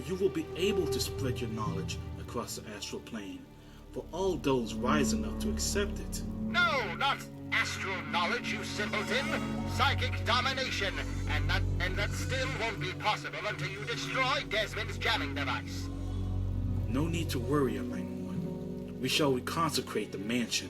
you will be able to spread your knowledge across the astral plane for all those wise enough to accept it. No, not astral knowledge, you simpleton. Psychic domination. And that still won't be possible until you destroy Desmond's jamming device. No need to worry, Enlightened One. We shall reconsecrate the mansion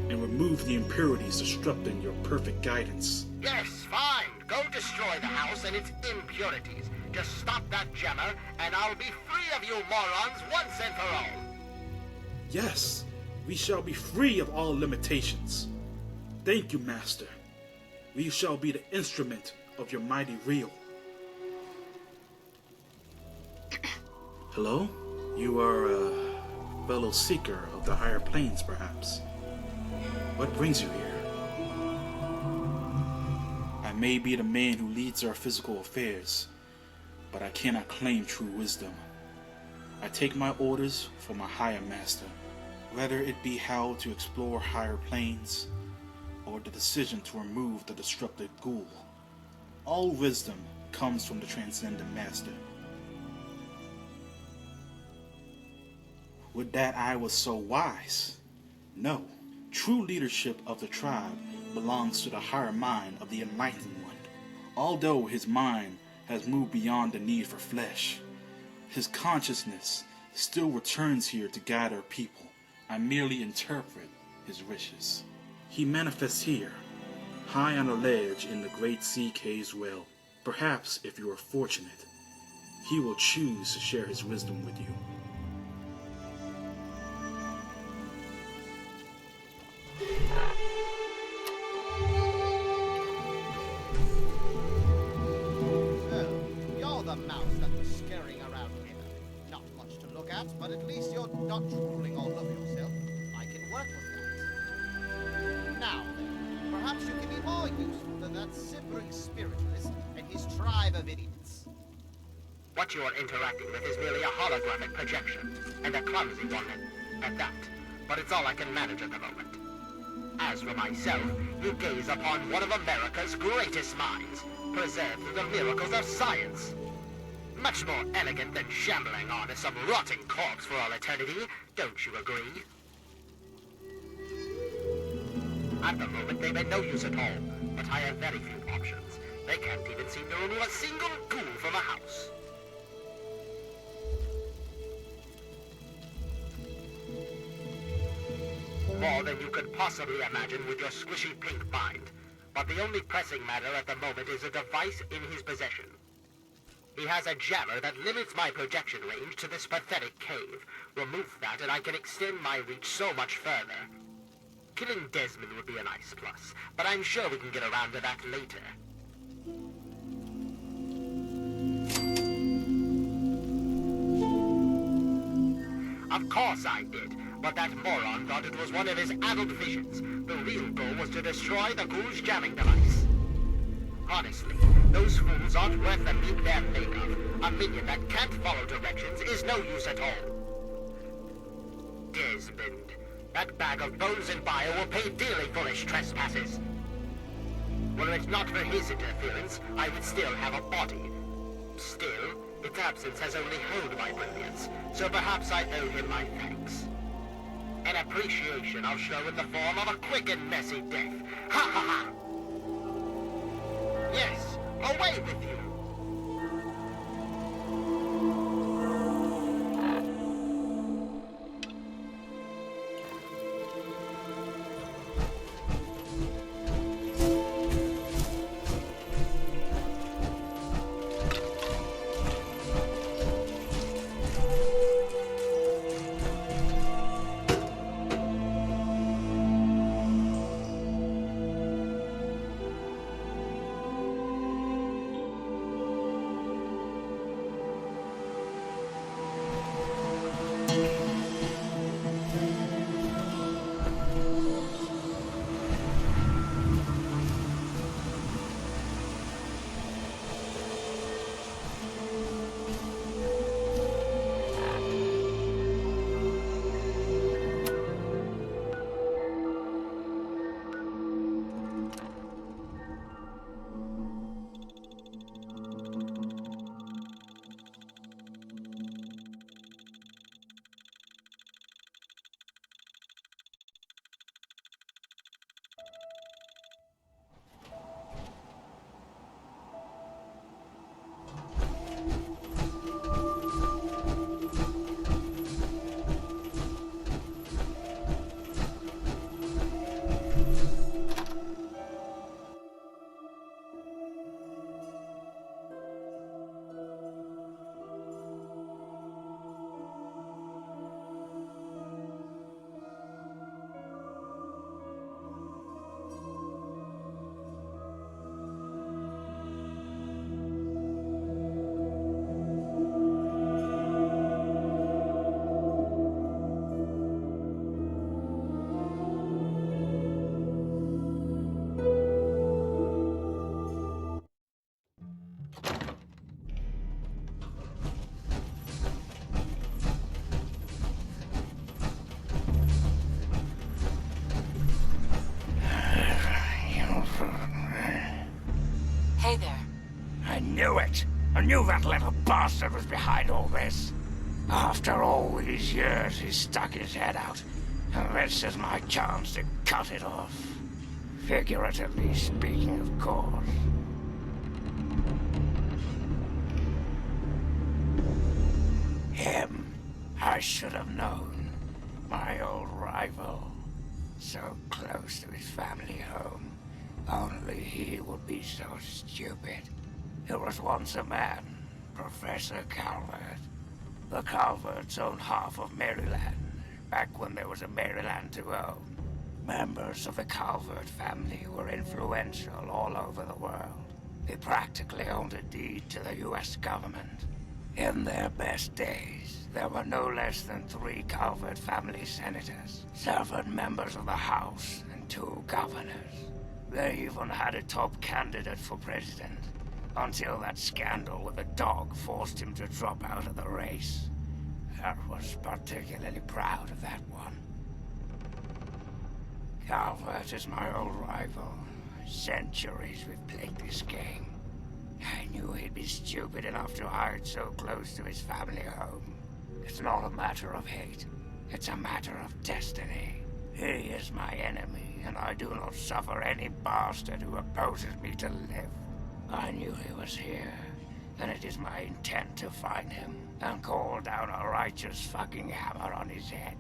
and remove the impurities disrupting your perfect guidance. Yes, fine. Go destroy the house and its impurities. Just stop that jammer, and I'll be free of you morons once and for all. Yes, we shall be free of all limitations. Thank you, Master. We shall be the instrument of your mighty reel. Hello? You are a fellow seeker of the higher planes, perhaps. What brings you here? I may be the man who leads our physical affairs, but I cannot claim true wisdom. I take my orders from my higher master, whether it be how to explore higher planes, or the decision to remove the disrupted ghoul. All wisdom comes from the transcendent master. Would that I was so wise? No. True leadership of the tribe belongs to the higher mind of the Enlightened One. Although his mind has moved beyond the need for flesh, his consciousness still returns here to guide our people. I merely interpret his wishes. He manifests here, high on a ledge in the great sea cave's well. Perhaps, if you are fortunate, he will choose to share his wisdom with you. But at least you're not drooling all over yourself. I can work with that. Now then, perhaps you can be more useful than that simpering spiritualist and his tribe of idiots. What you are interacting with is merely a holographic projection, and a clumsy one at that. But it's all I can manage at the moment. As for myself, you gaze upon one of America's greatest minds, preserved through the miracles of science. Much more elegant than shambling on as some rotting corpse for all eternity, don't you agree? At the moment, they've been no use at all, but I have very few options. They can't even seem to remove a single ghoul from a house. More than you could possibly imagine with your squishy pink mind. But the only pressing matter at the moment is a device in his possession. He has a jammer that limits my projection range to this pathetic cave. Remove that and I can extend my reach so much further. Killing Desmond would be a nice plus, but I'm sure we can get around to that later. Of course I did, but that moron thought it was one of his adult visions. The real goal was to destroy the ghoul's jamming device. Honestly, those fools aren't worth the meat they're made of. A minion that can't follow directions is no use at all. Desmond, that bag of bones and bile will pay dearly for his trespasses. Were it not for his interference, I would still have a body. Still, its absence has only honed my brilliance, so perhaps I owe him my thanks. An appreciation I'll show in the form of a quick and messy death. Ha ha ha! Yes, away with you! I knew that little bastard was behind all this. After all these years, he stuck his head out, and this is my chance to cut it off. Figuratively speaking, of course. Him, I should have known. My old rival. So close to his family home. Only he would be so stupid. There was once a man, Professor Calvert. The Calverts owned half of Maryland, back when there was a Maryland to own. Members of the Calvert family were influential all over the world. They practically owned a deed to the US government. In their best days, there were no less than 3 Calvert family senators, 7 members of the House, and 2 governors. They even had a top candidate for president, until that scandal with the dog forced him to drop out of the race. I was particularly proud of that one. Calvert is my old rival. Centuries we've played this game. I knew he'd be stupid enough to hide so close to his family home. It's not a matter of hate. It's a matter of destiny. He is my enemy, and I do not suffer any bastard who opposes me to live. I knew he was here, and it is my intent to find him and call down a righteous fucking hammer on his head.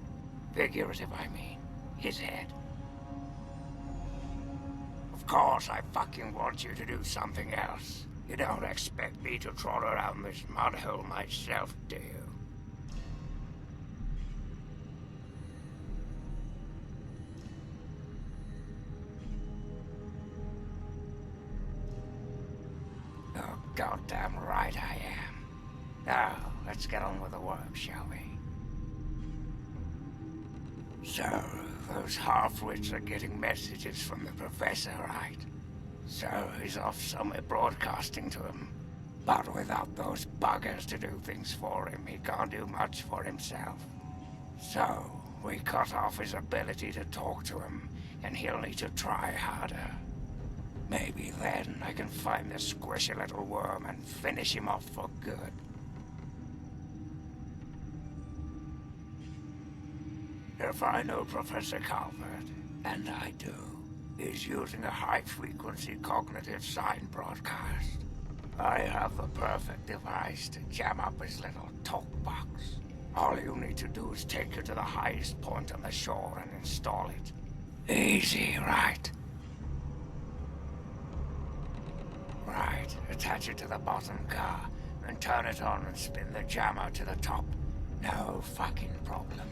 Figurative, I mean. His head. Of course, I fucking want you to do something else. You don't expect me to trot around this mud hole myself, do you? Oh, goddamn right I am. Now, let's get on with the work, shall we? So, those half-wits are getting messages from the professor, right? So he's off somewhere broadcasting to him. But without those buggers to do things for him, he can't do much for himself. So, we cut off his ability to talk to him, and he'll need to try harder. Maybe then I can find the squishy little worm and finish him off for good. If I know Professor Calvert, and I do, he's using a high-frequency cognitive sign broadcast. I have the perfect device to jam up his little talk box. All you need to do is take it to the highest point on the shore and install it. Easy, right? Right, attach it to the bottom car, and turn it on and spin the jammer to the top. No fucking problem.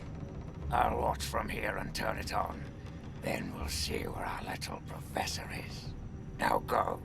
I'll watch from here and turn it on. Then we'll see where our little professor is. Now go.